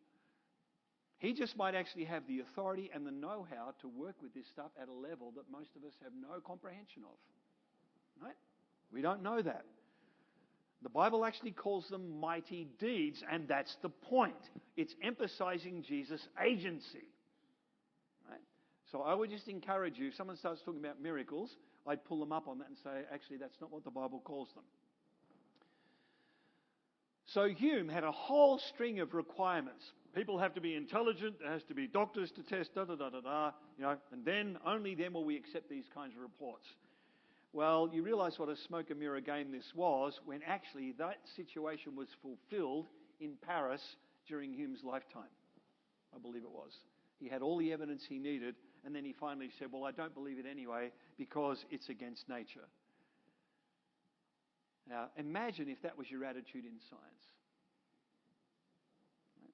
He just might actually have the authority and the know-how to work with this stuff at a level that most of us have no comprehension of. Right? We don't know that. The Bible actually calls them mighty deeds, and that's the point. It's emphasizing Jesus' agency. Right? So I would just encourage you, if someone starts talking about miracles, I'd pull them up on that and say, actually, that's not what the Bible calls them. So Hume had a whole string of requirements. People have to be intelligent, there has to be doctors to test, and then, only then will we accept these kinds of reports. Well, you realise what a smoke and mirror game this was when actually that situation was fulfilled in Paris during Hume's lifetime. I believe it was. He had all the evidence he needed, and then he finally said, well, I don't believe it anyway because it's against nature. Now, imagine if that was your attitude in science. Right?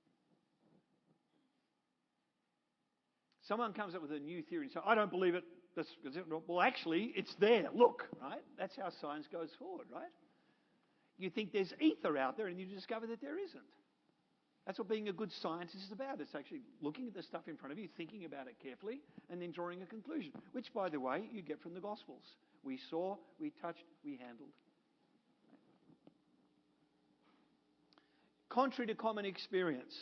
Someone comes up with a new theory and says, I don't believe it. Well, actually, it's there. Look, right? That's how science goes forward, right? You think there's ether out there and you discover that there isn't. That's what being a good scientist is about. It's actually looking at the stuff in front of you, thinking about it carefully, and then drawing a conclusion, which, by the way, you get from the Gospels. We saw, we touched, we handled. Contrary to common experience.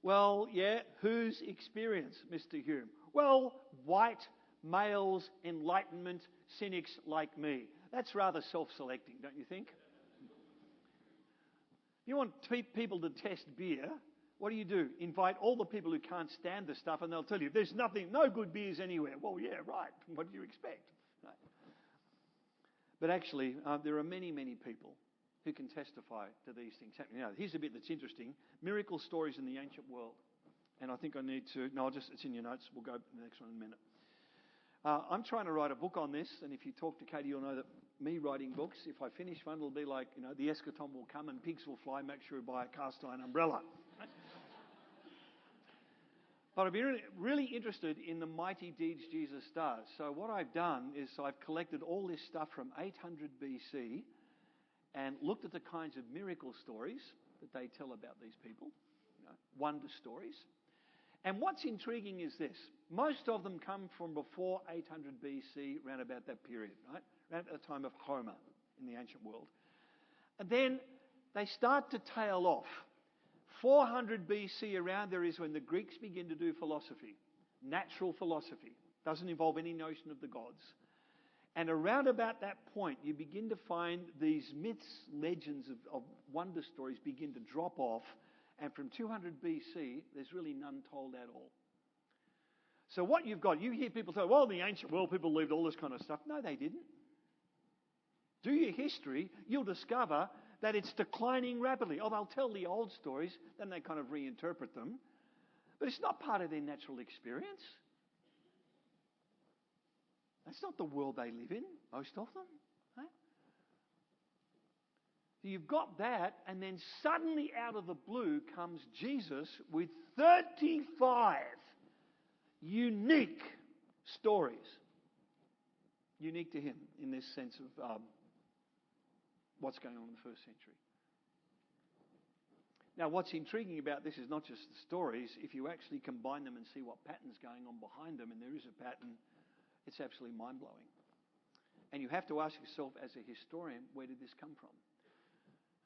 Well, yeah, whose experience, Mr. Hume? Well, white males, enlightenment, cynics like me. That's rather self-selecting, don't you think? You want people to test beer, what do? Invite all the people who can't stand the stuff and they'll tell you, there's no good beers anywhere. Well, yeah, right. What do you expect? Right. But actually, there are many, many people who can testify to these things happening. Now, here's a bit that's interesting. Miracle stories in the ancient world. And I think I need to... No, it's in your notes. We'll go to the next one in a minute. I'm trying to write a book on this, and if you talk to Katie, you'll know that me writing books, if I finish one, it'll be like, the eschaton will come and pigs will fly, make sure you buy a cast iron umbrella. But I've been really interested in the mighty deeds Jesus does. So what I've done is I've collected all this stuff from 800 BC and looked at the kinds of miracle stories that they tell about these people, wonder stories. And what's intriguing is this. Most of them come from before 800 BC, around about that period, right? Around the time of Homer in the ancient world. And then they start to tail off. 400 BC around there is when the Greeks begin to do philosophy, natural philosophy. Doesn't involve any notion of the gods. And around about that point, you begin to find these myths, legends of wonder stories begin to drop off. And from 200 BC, there's really none told at all. So what you've got, you hear people say, well, in the ancient world, people believed all this kind of stuff. No, they didn't. Do your history, you'll discover that it's declining rapidly. Oh, they'll tell the old stories, then they kind of reinterpret them. But it's not part of their natural experience. That's not the world they live in, most of them. Right? So you've got that, and then suddenly out of the blue comes Jesus with 35 unique stories. Unique to him in this sense of what's going on in the first century. Now, what's intriguing about this is not just the stories. If you actually combine them and see what pattern's going on behind them, and there is a pattern, it's absolutely mind-blowing. And you have to ask yourself as a historian, where did this come from?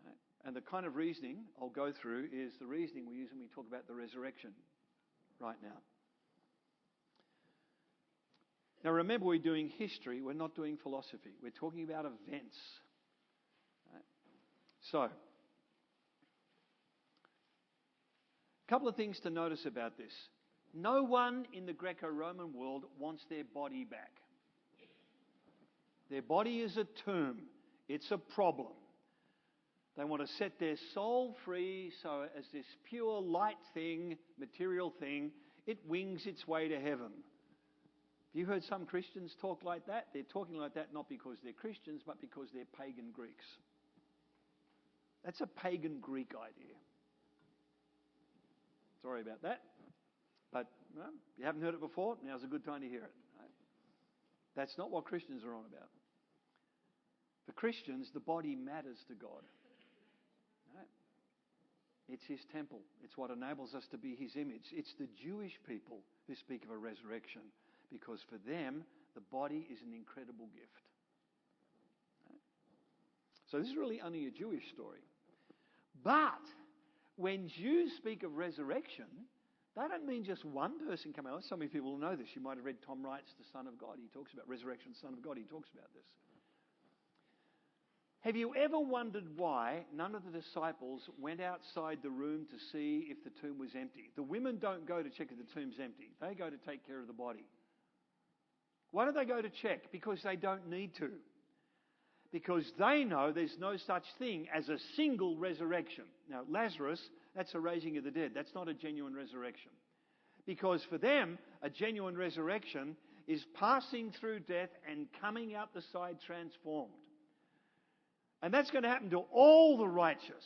Right? And the kind of reasoning I'll go through is the reasoning we use when we talk about the resurrection right now. Now remember, we're doing history, we're not doing philosophy. We're talking about events. Right? So, A couple of things to notice about this. No one in the Greco-Roman world wants their body back. Their body is a tomb. It's a problem. They want to set their soul free so as this pure light thing, material thing, it wings its way to heaven. Have you heard some Christians talk like that? They're talking like that not because they're Christians, but because they're pagan Greeks. That's a pagan Greek idea. Sorry about that. But if you haven't heard it before, now's a good time to hear it. Right? That's not what Christians are on about. For Christians, the body matters to God. Right? It's His temple. It's what enables us to be His image. It's the Jewish people who speak of a resurrection, because for them, the body is an incredible gift. Right? So this is really only a Jewish story. But when Jews speak of resurrection, they don't mean just one person coming out. Some of you will know this. You might have read Tom Wright's The Son of God. He talks about resurrection, Son of God. He talks about this. Have you ever wondered why none of the disciples went outside the room to see if the tomb was empty? The women don't go to check if the tomb's empty. They go to take care of the body. Why do they go to check? Because they don't need to. Because they know there's no such thing as a single resurrection. Now, Lazarus, that's a raising of the dead. That's not a genuine resurrection. Because for them, a genuine resurrection is passing through death and coming out the side transformed. And that's going to happen to all the righteous.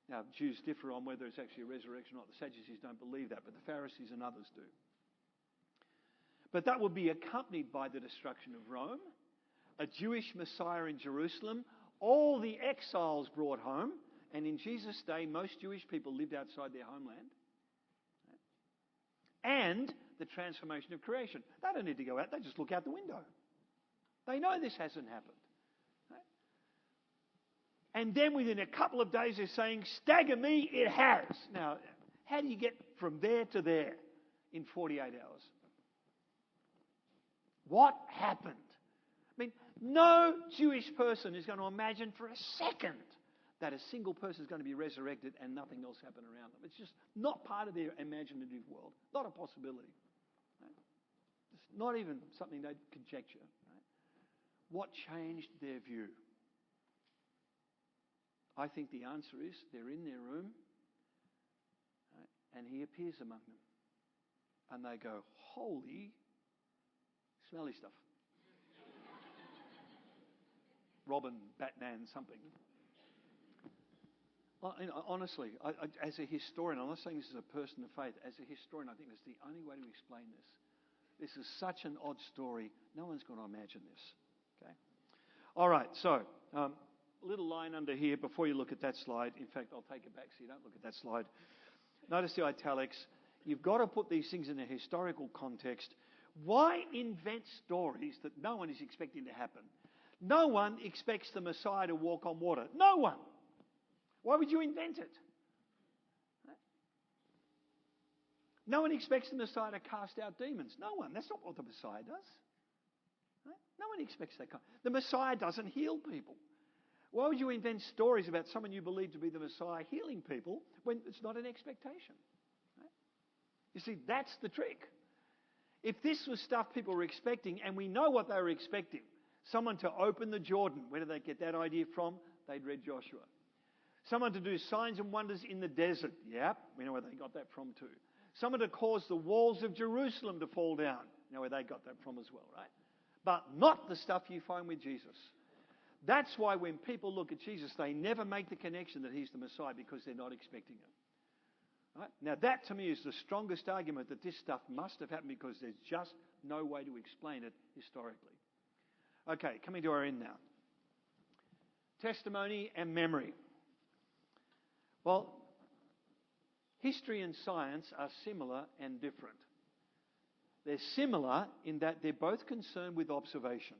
Now, Jews differ on whether it's actually a resurrection or not. The Sadducees don't believe that, but the Pharisees and others do. But that will be accompanied by the destruction of Rome, a Jewish Messiah in Jerusalem, all the exiles brought home, and in Jesus' day, most Jewish people lived outside their homeland. And the transformation of creation. They don't need to go out, they just look out the window. They know this hasn't happened. And then within a couple of days they're saying, stagger me, it has. Now, how do you get from there to there in 48 hours? What happened? I mean, no Jewish person is going to imagine for a second that a single person is going to be resurrected and nothing else happen around them. It's just not part of their imaginative world. Not a possibility. Right? It's not even something they'd conjecture. Right? What changed their view? I think the answer is they're in their room, right, and He appears among them. And they go, holy smelly stuff. Robin, Batman, something. Honestly, as a historian, I'm not saying this is a person of faith. As a historian, I think that's the only way to explain this. This is such an odd story. No one's going to imagine this. Okay. All right. So, little line under here before you look at that slide. In fact, I'll take it back so you don't look at that slide. Notice the italics. You've got to put these things in a historical context. Why invent stories that no one is expecting to happen? No one expects the Messiah to walk on water. No one. Why would you invent it? Right? No one expects the Messiah to cast out demons. No one. That's not what the Messiah does. Right? No one expects that kind. The Messiah doesn't heal people. Why would you invent stories about someone you believe to be the Messiah healing people when it's not an expectation? Right? You see, that's the trick. If this was stuff people were expecting, and we know what they were expecting, someone to open the Jordan, where did they get that idea from? They'd read Joshua. Someone to do signs and wonders in the desert. Yep, we know where they got that from too. Someone to cause the walls of Jerusalem to fall down. You know where they got that from as well, right? But not the stuff you find with Jesus. That's why when people look at Jesus, they never make the connection that He's the Messiah because they're not expecting it. Right? Now that to me is the strongest argument that this stuff must have happened because there's just no way to explain it historically. Okay, coming to our end now. Testimony and memory. Well, history and science are similar and different. They're similar in that they're both concerned with observation.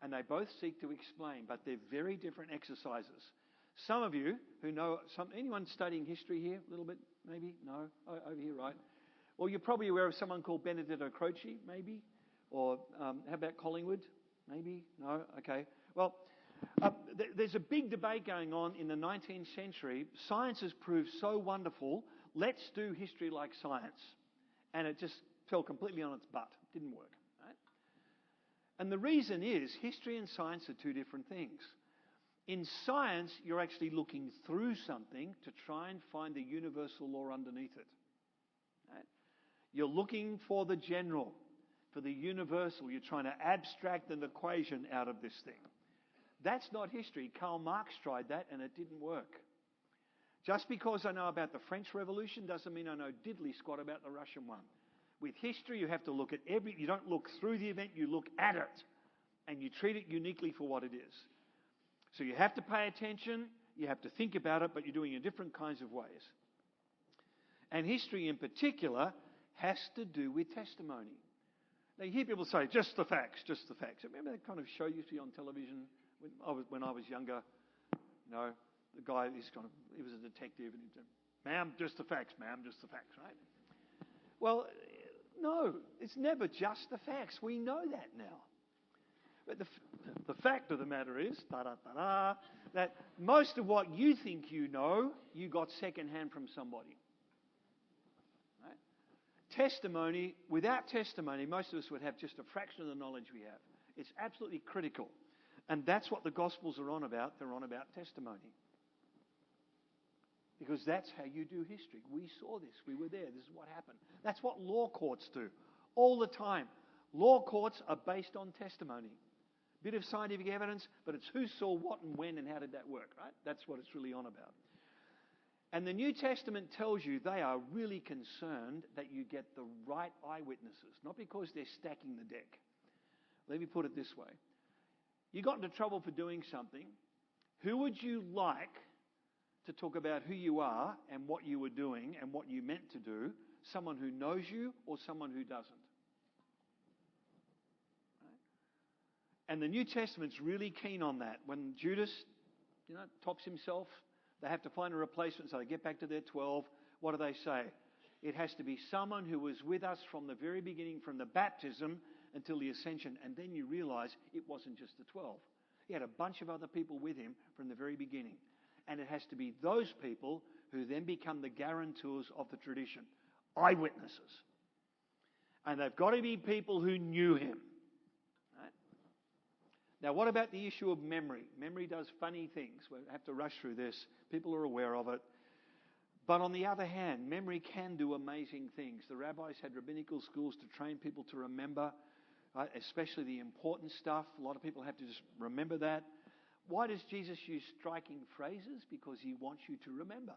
And they both seek to explain, but they're very different exercises. Some of you who know, anyone studying history here a little bit, maybe? No? Oh, over here, right. Well, you're probably aware of someone called Benedetto Croce, maybe? Or how about Collingwood? Maybe? No? Okay. Well, There's a big debate going on in the 19th century. Science has proved so wonderful. Let's do history like science. And it just fell completely on its butt. Didn't work. Right? And the reason is history and science are two different things. In science, you're actually looking through something to try and find the universal law underneath it. Right? You're looking for the general, for the universal. You're trying to abstract an equation out of this thing. That's not history. Karl Marx tried that and it didn't work. Just because I know about the French Revolution doesn't mean I know diddly squat about the Russian one. With history, you have to look at you don't look through the event, you look at it. And you treat it uniquely for what it is. So you have to pay attention, you have to think about it, but you're doing it in different kinds of ways. And history in particular has to do with testimony. Now you hear people say, just the facts, just the facts. Remember that kind of show you see on television when I was younger? You know, the guy, he was a detective, and he'd say, ma'am, just the facts, right? Well, no, it's never just the facts. We know that now. But the fact of the matter is, that most of what you think you know, you got secondhand from somebody. Right? Testimony, without testimony, most of us would have just a fraction of the knowledge we have. It's absolutely critical. And that's what the Gospels are on about. They're on about testimony. Because that's how you do history. We saw this. We were there. This is what happened. That's what law courts do all the time. Law courts are based on testimony. Bit of scientific evidence, but it's who saw what and when and how did that work, right? That's what it's really on about. And the New Testament tells you they are really concerned that you get the right eyewitnesses, not because they're stacking the deck. Let me put it this way. You got into trouble for doing something. Who would you like to talk about who you are and what you were doing and what you meant to do? Someone who knows you or someone who doesn't? Right? And the New Testament's really keen on that. When Judas, tops himself, they have to find a replacement, so they get back to their 12. What do they say? It has to be someone who was with us from the very beginning, from the baptism until the ascension. And then you realize it wasn't just the 12. He had a bunch of other people with him from the very beginning. And it has to be those people who then become the guarantors of the tradition. Eyewitnesses. And they've got to be people who knew him. Right? Now, what about the issue of memory? Memory does funny things. We have to rush through this. People are aware of it. But on the other hand, memory can do amazing things. The rabbis had rabbinical schools to train people to remember, right? Especially the important stuff. A lot of people have to just remember that. Why does Jesus use striking phrases? Because he wants you to remember.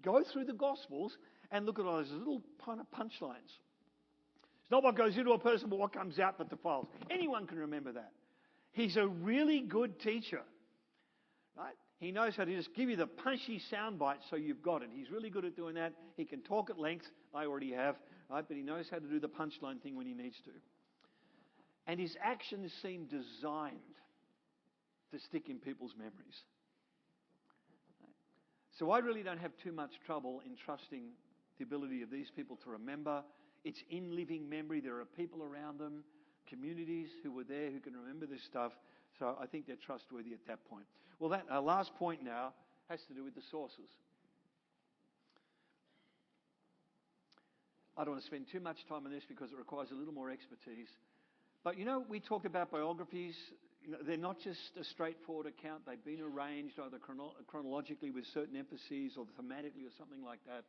Go through the Gospels and look at all those little kind of punchlines. It's not what goes into a person, but what comes out that defiles. Anyone can remember that. He's a really good teacher. Right? He knows how to just give you the punchy sound bite so you've got it. He's really good at doing that. He can talk at length. I already have. Right? But he knows how to do the punchline thing when he needs to. And his actions seem designed to stick in people's memories. Right? So I really don't have too much trouble in trusting the ability of these people to remember. It's in living memory. There are people around them, communities who were there who can remember this stuff. So I think they're trustworthy at that point. Well, that our last point now has to do with the sources. I don't want to spend too much time on this because it requires a little more expertise. But we talked about biographies. They're not just a straightforward account. They've been arranged either chronologically with certain emphases or thematically or something like that.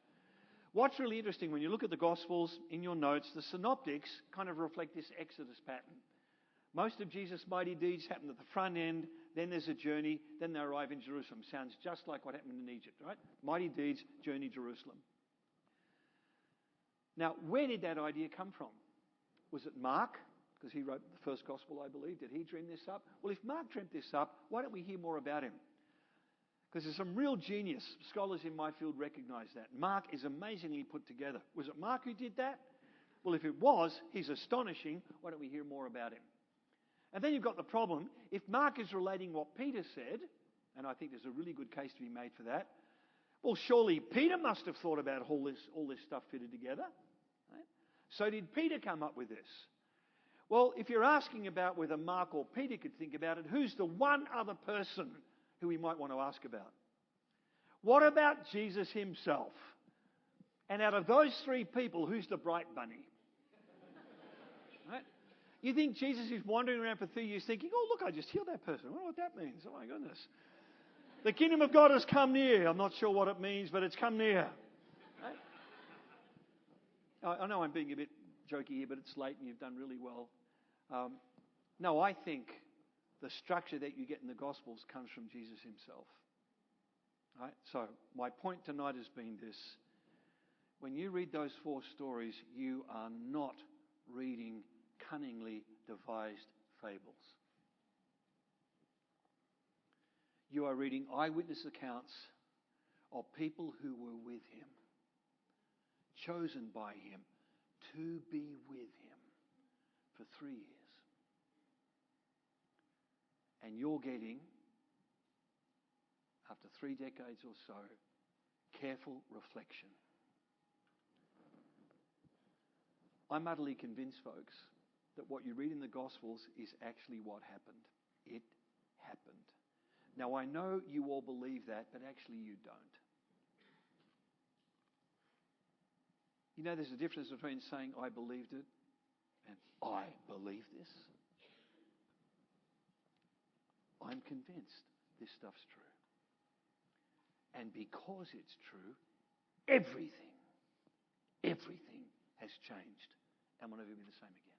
What's really interesting, when you look at the Gospels in your notes, the synoptics kind of reflect this Exodus pattern. Most of Jesus' mighty deeds happen at the front end, then there's a journey, then they arrive in Jerusalem. Sounds just like what happened in Egypt, right? Mighty deeds, journey, Jerusalem. Now, where did that idea come from? Was it Mark? Because he wrote the first Gospel, I believe. Did he dream this up? Well, if Mark dreamt this up, why don't we hear more about him? Because there's some real genius. Scholars in my field recognize that. Mark is amazingly put together. Was it Mark who did that? Well, if it was, he's astonishing. Why don't we hear more about him? And then you've got the problem. If Mark is relating what Peter said, and I think there's a really good case to be made for that, well, surely Peter must have thought about all this stuff fitted together. Right? So did Peter come up with this? Well, if you're asking about whether Mark or Peter could think about it, who's the one other person who we might want to ask about? What about Jesus himself? And out of those three people, who's the bright bunny? Right? You think Jesus is wandering around for 3 years thinking, oh, look, I just healed that person. I wonder what that means. Oh, my goodness. The kingdom of God has come near. I'm not sure what it means, but it's come near. Right? I know I'm being a bit jokey here, but it's late and you've done really well. No, I think the structure that you get in the Gospels comes from Jesus himself. Right? So my point tonight has been this. When you read those 4 stories, you are not reading cunningly devised fables. You are reading eyewitness accounts of people who were with him, chosen by him to be with him for 3 years. And you're getting, after 3 decades or so, careful reflection. I'm utterly convinced, folks, that what you read in the Gospels is actually what happened. It happened. Now, I know you all believe that, but actually you don't. You know, there's a difference between saying, I believed it, and I believe this. I'm convinced this stuff's true. And because it's true, everything has changed and will never be the same again.